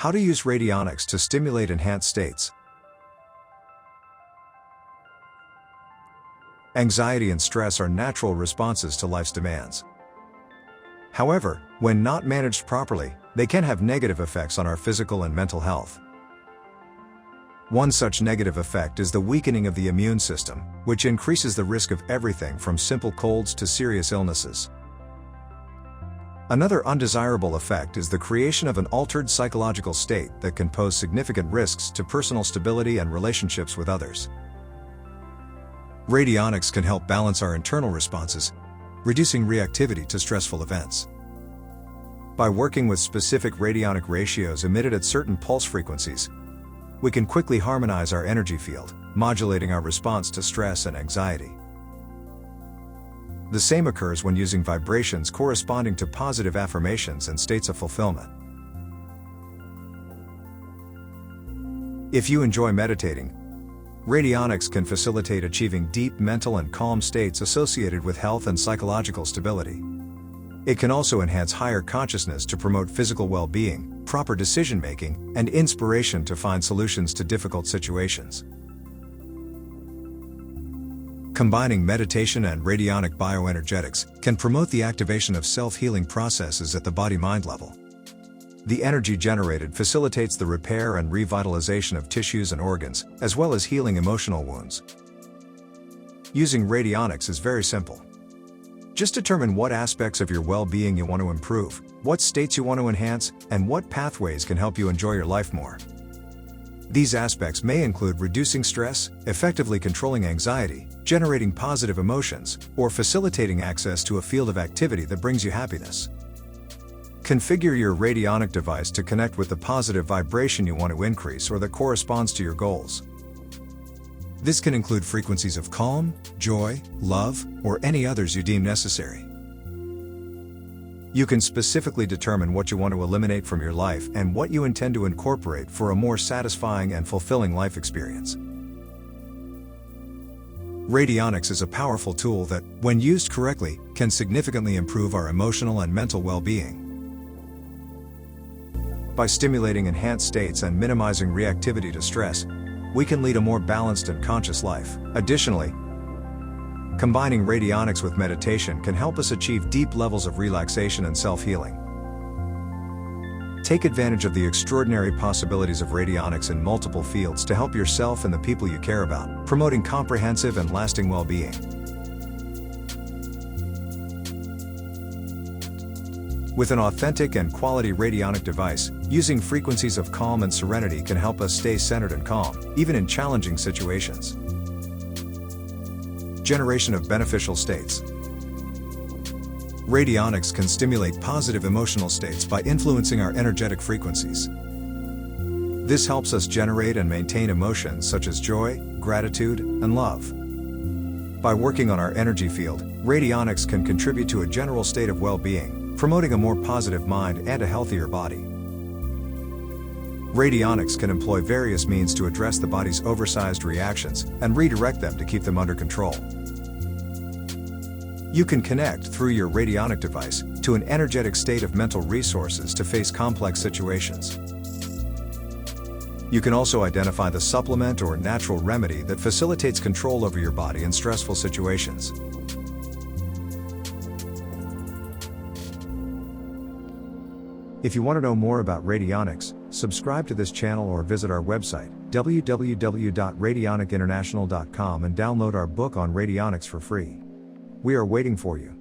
How to use radionics to stimulate enhanced states. Anxiety and stress are natural responses to life's demands. However, when not managed properly, they can have negative effects on our physical and mental health. One such negative effect is the weakening of the immune system, which increases the risk of everything from simple colds to serious illnesses. Another undesirable effect is the creation of an altered psychological state that can pose significant risks to personal stability and relationships with others. Radionics can help balance our internal responses, reducing reactivity to stressful events. By working with specific radionic ratios emitted at certain pulse frequencies, we can quickly harmonize our energy field, modulating our response to stress and anxiety. The same occurs when using vibrations corresponding to positive affirmations and states of fulfillment. If you enjoy meditating, radionics can facilitate achieving deep mental and calm states associated with health and psychological stability. It can also enhance higher consciousness to promote physical well-being, proper decision-making, and inspiration to find solutions to difficult situations. Combining meditation and radionic bioenergetics can promote the activation of self-healing processes at the body-mind level. The energy generated facilitates the repair and revitalization of tissues and organs, as well as healing emotional wounds. Using radionics is very simple. Just determine what aspects of your well-being you want to improve, what states you want to enhance, and what pathways can help you enjoy your life more. These aspects may include reducing stress, effectively controlling anxiety, generating positive emotions, or facilitating access to a field of activity that brings you happiness. Configure your radionic device to connect with the positive vibration you want to increase or that corresponds to your goals. This can include frequencies of calm, joy, love, or any others you deem necessary. You can specifically determine what you want to eliminate from your life and what you intend to incorporate for a more satisfying and fulfilling life experience. Radionics is a powerful tool that, when used correctly, can significantly improve our emotional and mental well-being. By stimulating enhanced states and minimizing reactivity to stress, we can lead a more balanced and conscious life. Additionally, combining radionics with meditation can help us achieve deep levels of relaxation and self-healing. Take advantage of the extraordinary possibilities of radionics in multiple fields to help yourself and the people you care about, promoting comprehensive and lasting well-being. With an authentic and quality radionic device, using frequencies of calm and serenity can help us stay centered and calm, even in challenging situations. Generation of beneficial states. Radionics can stimulate positive emotional states by influencing our energetic frequencies. This helps us generate and maintain emotions such as joy, gratitude, and love. By working on our energy field, radionics can contribute to a general state of well-being, promoting a more positive mind and a healthier body. Radionics can employ various means to address the body's oversized reactions and redirect them to keep them under control. You can connect through your radionic device to an energetic state of mental resources to face complex situations. You can also identify the supplement or natural remedy that facilitates control over your body in stressful situations. If you want to know more about radionics, subscribe to this channel or visit our website, www.radionicinternational.com, and download our book on radionics for free. We are waiting for you.